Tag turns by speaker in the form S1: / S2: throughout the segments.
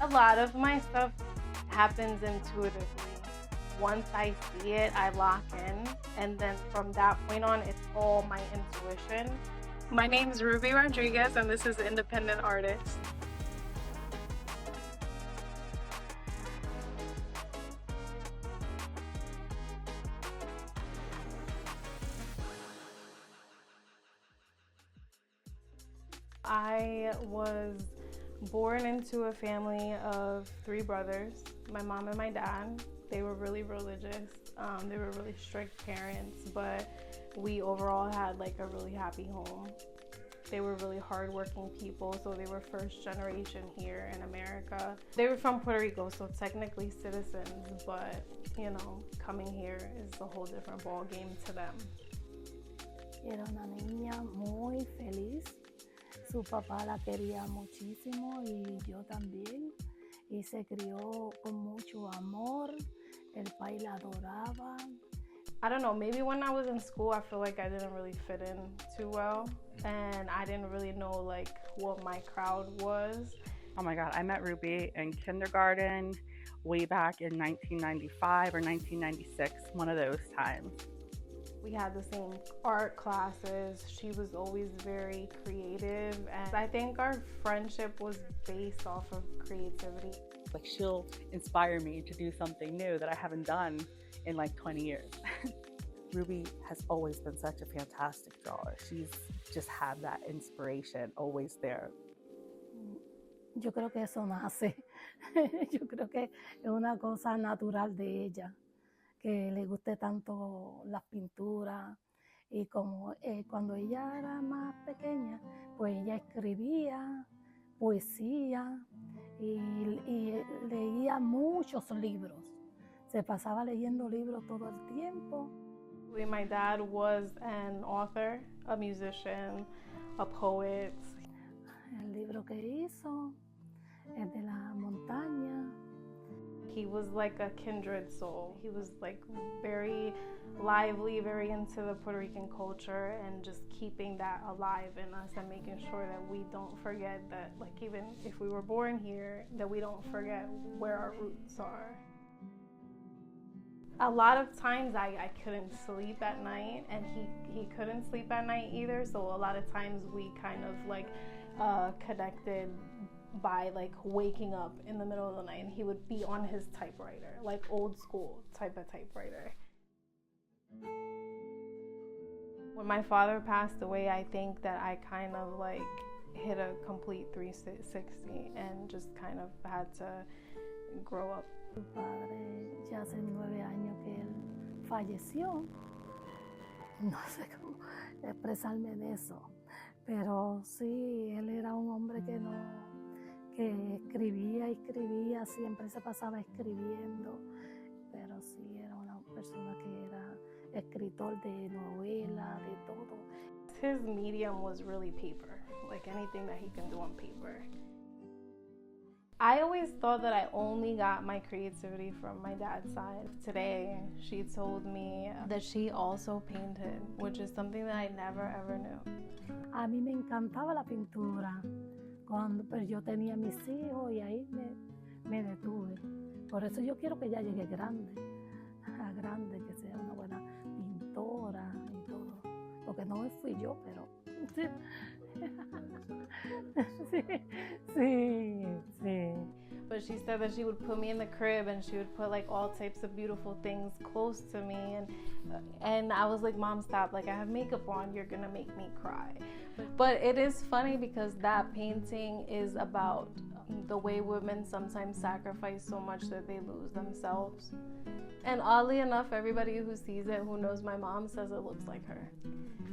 S1: A lot of my stuff happens intuitively. Once I see it, I lock in, and then from that point on, it's all my intuition. My name's Rubi Rodriguez, and this is Independent Artist. I was born into a family of 3 brothers, my mom and my dad. They were really religious. They were really strict parents, but we overall had like a really happy home. They were really hardworking people, so they were first generation here in America. They were from Puerto Rico, so technically citizens, but you know, coming here is a whole different ball game to them.
S2: Era una niña muy feliz. Su papá la quería muchísimo y yo también. Y se crió con mucho amor. El país la adoraba.
S1: I don't know, maybe when I was in school, I feel like I didn't really fit in too well. And I didn't really know like what my crowd was.
S3: Oh my God, I met Rubi in kindergarten way back in 1995 or 1996, one of those times.
S1: We had the same art classes. She was always very creative, and I think our friendship was based off of creativity.
S3: Like, she'll inspire me to do something new that I haven't done in like 20 years. Rubi has always been such a fantastic drawer. She's just had that inspiration always there.
S2: Yo creo que eso nace. Yo creo que es una cosa natural de ella, que le guste tanto las pinturas. Y como cuando ella era más pequeña, pues ella escribía poesía y leía muchos libros. Se pasaba leyendo libros todo el tiempo.
S1: My dad was an author, a musician, a poet.
S2: El libro que hizo es de la montaña.
S1: He was like a kindred soul. He was like very lively, very into the Puerto Rican culture, and just keeping that alive in us and making sure that we don't forget that, like, even if we were born here, that we don't forget where our roots are. A lot of times I couldn't sleep at night, and he couldn't sleep at night either, so a lot of times we kind of like connected by like waking up in the middle of the night, and he would be on his typewriter, like old school type of typewriter. When my father passed away, I think that I kind of like hit a complete 360 and just kind of had to grow up.
S2: Mi padre ya hace 9 años que él falleció. No sé cómo expresarme de eso, pero sí, él era un hombre que escribía, siempre se pasaba escribiendo, pero sí era una persona que era escritor de novelas, de todo.
S1: His medium was really paper, like anything that he can do on paper. I always thought that I only got my creativity from my dad's side. Today, she told me that she also painted, which is something that I never ever knew.
S2: A mí me encantaba la pintura, pero yo tenía mis hijos y ahí me detuve. Por eso yo quiero que ella llegue grande, que sea una buena pintora y todo. Porque no fui yo, pero sí.
S1: But she said that she would put me in the crib and she would put like all types of beautiful things close to me, and I was like, Mom, stop, like I have makeup on, you're gonna make me cry. But it is funny because that painting is about the way women sometimes sacrifice so much that they lose themselves. And oddly enough, everybody who sees it, who knows my mom, says it looks like her.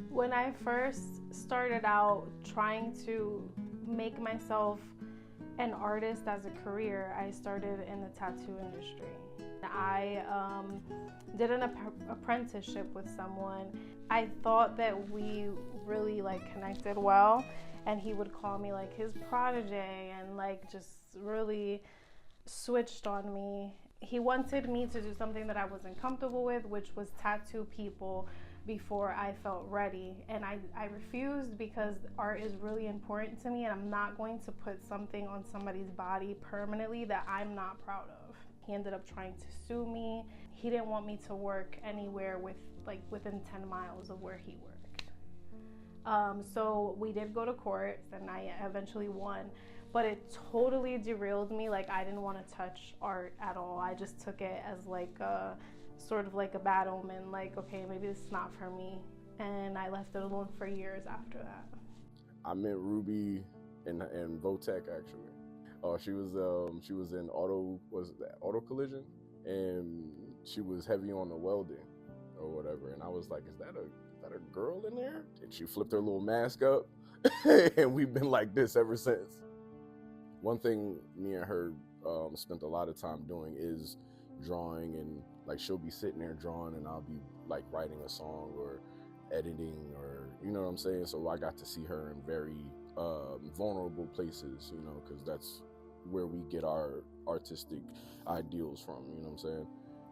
S1: When I first started out trying to make myself an artist as a career, I started in the tattoo industry. I did an apprenticeship with someone. I thought that we really like connected well, and he would call me like his protege and like just really switched on me. He wanted me to do something that I wasn't comfortable with, which was tattoo people before I felt ready. And I refused because art is really important to me, and I'm not going to put something on somebody's body permanently that I'm not proud of. He ended up trying to sue me. He didn't want me to work anywhere within 10 miles of where he worked. So we did go to court, and I eventually won. But it totally derailed me. Like, I didn't want to touch art at all. I just took it as like a sort of like a bad omen. Like, okay, maybe this is not for me. And I left it alone for years after that.
S4: I met Rubi in Votech actually. She was in auto collision, and she was heavy on the welding or whatever. And I was like, is that a girl in there? And she flipped her little mask up, and we've been like this ever since. One thing me and her spent a lot of time doing is drawing, and like she'll be sitting there drawing and I'll be like writing a song or editing, or you know what I'm saying? So I got to see her in very vulnerable places, you know, because that's where we get our artistic ideals from, you know what I'm saying?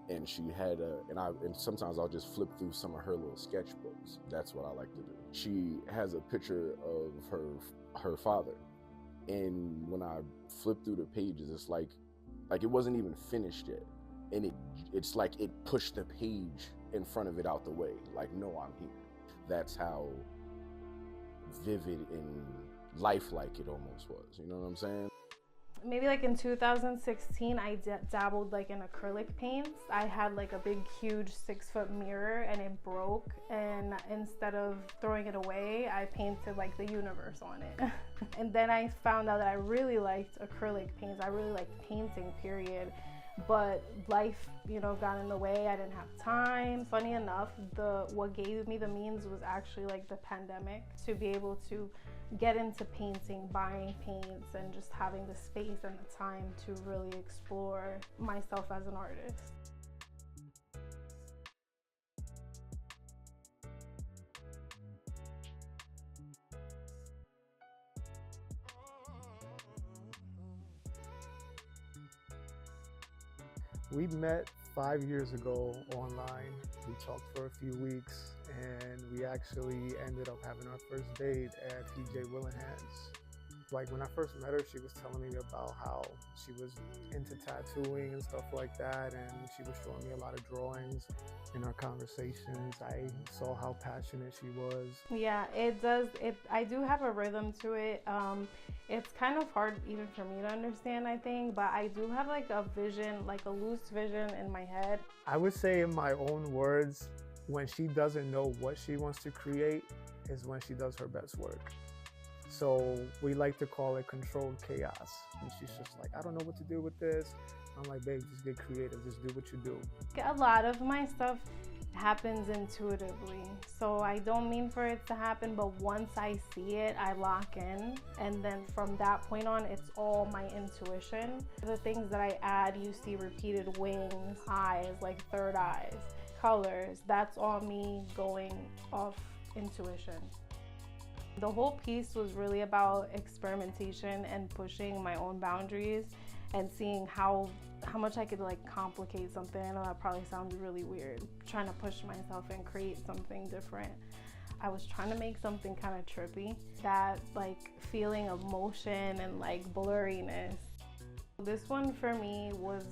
S4: And she had and sometimes I'll just flip through some of her little sketchbooks. That's what I like to do. She has a picture of her father. And when I flip through the pages, it's like it wasn't even finished yet. And it's like it pushed the page in front of it out the way. Like, no, I'm here. That's how vivid and lifelike it almost was. You know what I'm saying?
S1: Maybe like in 2016, I dabbled like in acrylic paints. I had like a big, huge 6-foot mirror, and it broke. And instead of throwing it away, I painted like the universe on it. And then I found out that I really liked acrylic paints. I really liked painting, period. But life, you know, got in the way. I didn't have time. Funny enough, what gave me the means was actually like the pandemic, to be able to get into painting, buying paints, and just having the space and the time to really explore myself as an artist.
S5: We met 5 years ago online. We talked for a few weeks, and we actually ended up having our first date at PJ Willenhans. Like, when I first met her, she was telling me about how she was into tattooing and stuff like that, and she was showing me a lot of drawings. In our conversations, I saw how passionate she was.
S1: Yeah, it does. I do have a rhythm to it. It's kind of hard even for me to understand, I think, but I do have like a vision, like a loose vision in my head.
S5: I would say, in my own words, when she doesn't know what she wants to create is when she does her best work. So we like to call it controlled chaos. And she's just like, I don't know what to do with this. I'm like, babe, just get creative. Just do what you do.
S1: A lot of my stuff happens intuitively. So I don't mean for it to happen, but once I see it, I lock in. And then from that point on, it's all my intuition. The things that I add, you see repeated wings, eyes, like third eyes, colors. That's all me going off intuition. The whole piece was really about experimentation and pushing my own boundaries and seeing how much I could like complicate something. I know that probably sounds really weird, trying to push myself and create something different. I was trying to make something kind of trippy, that like feeling of motion and like blurriness. This one for me was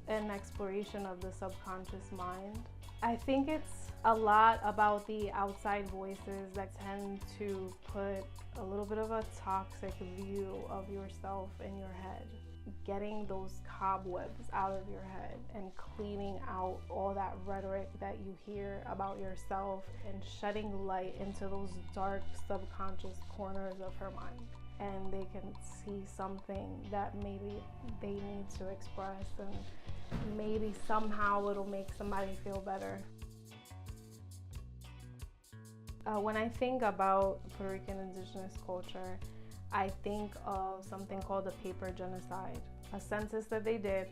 S1: an exploration of the subconscious mind. I think it's a lot about the outside voices that tend to put a little bit of a toxic view of yourself in your head. Getting those cobwebs out of your head and cleaning out all that rhetoric that you hear about yourself and shedding light into those dark subconscious corners of her mind. And they can see something that maybe they need to express, and maybe somehow it'll make somebody feel better. When I think about Puerto Rican indigenous culture, I think of something called the paper genocide, a census that they did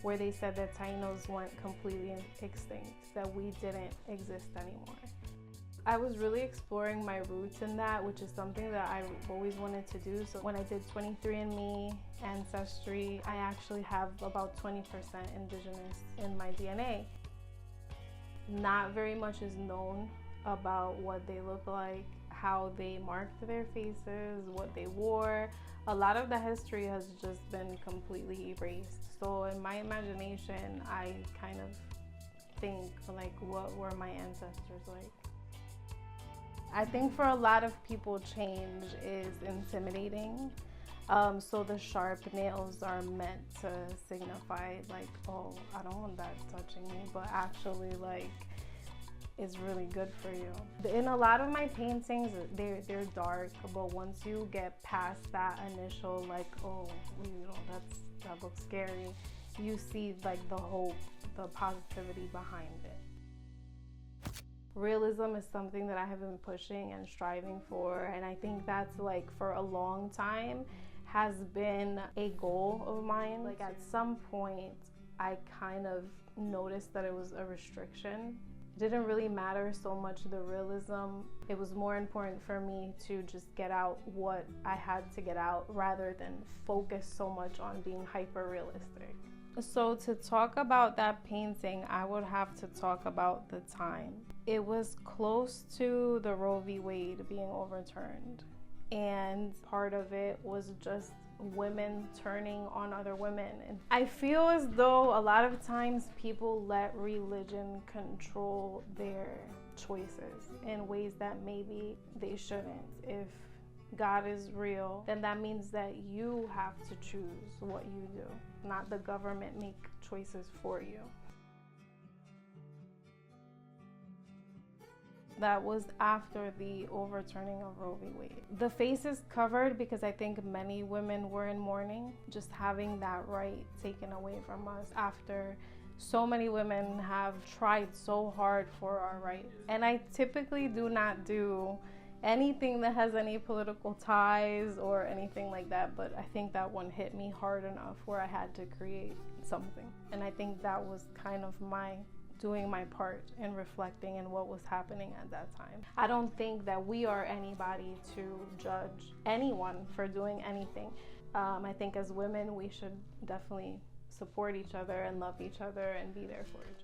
S1: where they said that Tainos went completely extinct, that we didn't exist anymore. I was really exploring my roots in that, which is something that I always wanted to do. So when I did 23andMe Ancestry, I actually have about 20% indigenous in my DNA. Not very much is known about what they look like, how they marked their faces, what they wore. A lot of the history has just been completely erased. So in my imagination, I kind of think like, what were my ancestors like? I think for a lot of people, change is intimidating. So the sharp nails are meant to signify like, oh, I don't want that touching me, but actually like, it's really good for you. In a lot of my paintings, they're dark, but once you get past that initial like, oh, you know, that looks scary, you see like the hope, the positivity behind it. Realism is something that I have been pushing and striving for, and I think that's like for a long time has been a goal of mine. Like at some point, I kind of noticed that it was a restriction. It didn't really matter so much the realism. It was more important for me to just get out what I had to get out rather than focus so much on being hyper realistic. So to talk about that painting, I would have to talk about the time. It was close to the Roe v. Wade being overturned. And part of it was just women turning on other women. And I feel as though a lot of times people let religion control their choices in ways that maybe they shouldn't. If God is real, then that means that you have to choose what you do, not the government make choices for you. That was after the overturning of Roe v. Wade. The face is covered because I think many women were in mourning, just having that right taken away from us after so many women have tried so hard for our rights. And I typically do not do anything that has any political ties or anything like that, but I think that one hit me hard enough where I had to create something. And I think that was kind of doing my part in reflecting in what was happening at that time. I don't think that we are anybody to judge anyone for doing anything. I think as women, we should definitely support each other and love each other and be there for each other.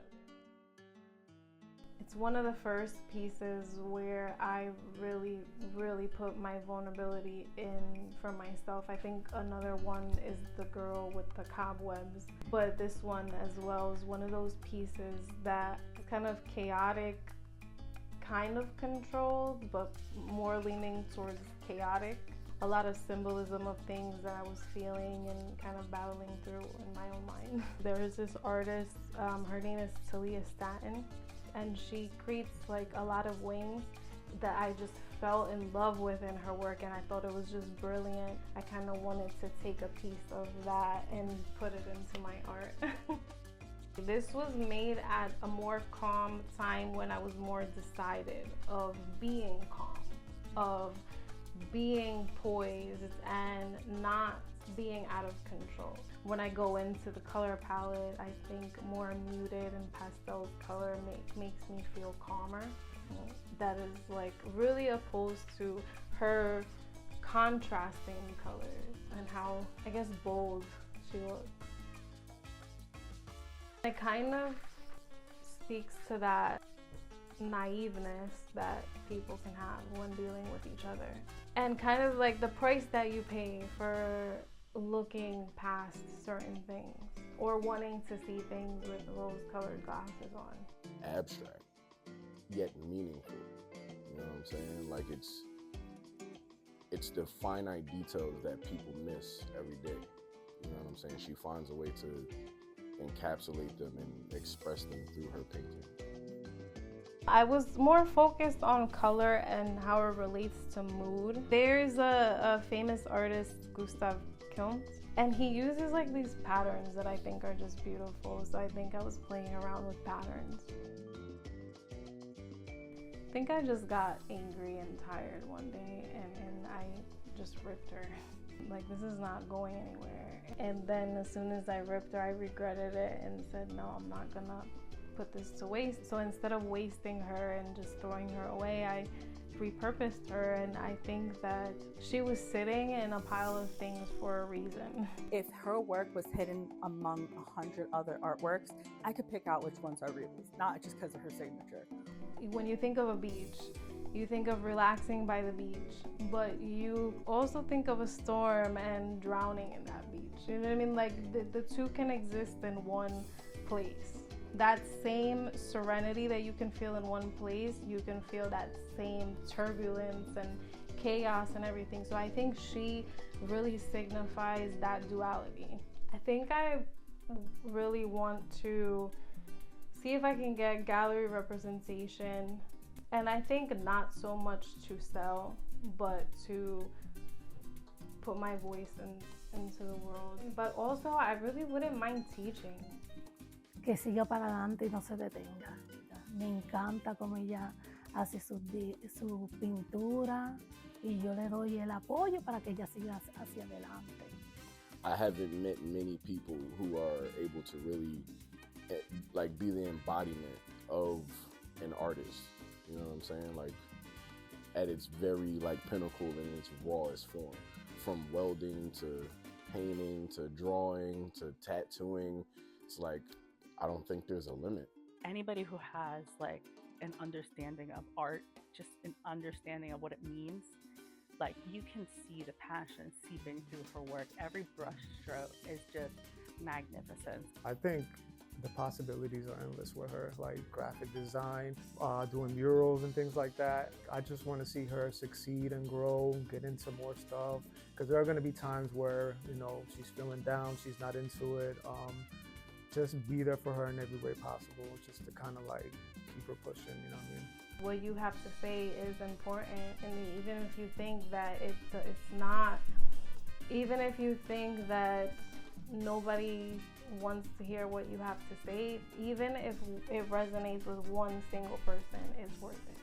S1: It's one of the first pieces where I really put my vulnerability in for myself. I think another one is the girl with the cobwebs, but this one as well is one of those pieces that is kind of chaotic, kind of controlled, but more leaning towards chaotic. A lot of symbolism of things that I was feeling and kind of battling through in my own mind. There is this artist, her name is Talia Staten, and she creates like a lot of wings that I just fell in love with in her work, and I thought it was just brilliant. I kind of wanted to take a piece of that and put it into my art. This was made at a more calm time when I was more decided of being calm, of being poised and not being out of control. When I go into the color palette, I think more muted and pastel color makes me feel calmer. That is like really opposed to her contrasting colors and how, I guess, bold she looks. It kind of speaks to that naiveness that people can have when dealing with each other, and kind of like the price that you pay for looking past certain things or wanting to see things with rose-colored glasses on.
S4: Abstract, yet meaningful. You know what I'm saying? Like it's the finite details that people miss every day. You know what I'm saying? She finds a way to encapsulate them and express them through her painting.
S1: I was more focused on color and how it relates to mood. There's a famous artist, Gustav Klimt, and he uses like these patterns that I think are just beautiful. So I think I was playing around with patterns. I think I just got angry and tired one day and I just ripped her. Like, this is not going anywhere. And then as soon as I ripped her, I regretted it and said, no, I'm not gonna put this to waste. So instead of wasting her and just throwing her away, I repurposed her, and I think that she was sitting in a pile of things for a reason.
S3: If her work was hidden among 100 other artworks, I could pick out which ones are Rubi's, not just because of her signature.
S1: When you think of a beach, you think of relaxing by the beach, but you also think of a storm and drowning in that beach. You know what I mean? Like the two can exist in one place. That same serenity that you can feel in one place, you can feel that same turbulence and chaos and everything. So I think she really signifies that duality. I think I really want to see if I can get gallery representation, and I think not so much to sell, but to put my voice into the world. But also, I really wouldn't mind teaching.
S2: Que siga para adelante y no se detenga. Me encanta como ella hace su pintura y yo le doy el apoyo para que ella siga hacia adelante.
S4: I haven't met many people who are able to really like be the embodiment of an artist. You know what I'm saying? Like at its very like pinnacle in its rawest form, from welding to painting to drawing to tattooing. It's like, I don't think there's a limit.
S3: Anybody who has like an understanding of art, just an understanding of what it means, like you can see the passion seeping through her work. Every brush stroke is just magnificent.
S5: I think the possibilities are endless with her, like graphic design, doing murals and things like that. I just want to see her succeed and grow, get into more stuff, because there are going to be times where, you know, she's feeling down, she's not into it. Just be there for her in every way possible, just to kind of like keep her pushing, you know what I mean?
S1: What you have to say is important, and even if you think that it's not, even if you think that nobody wants to hear what you have to say, even if it resonates with one single person, it's worth it.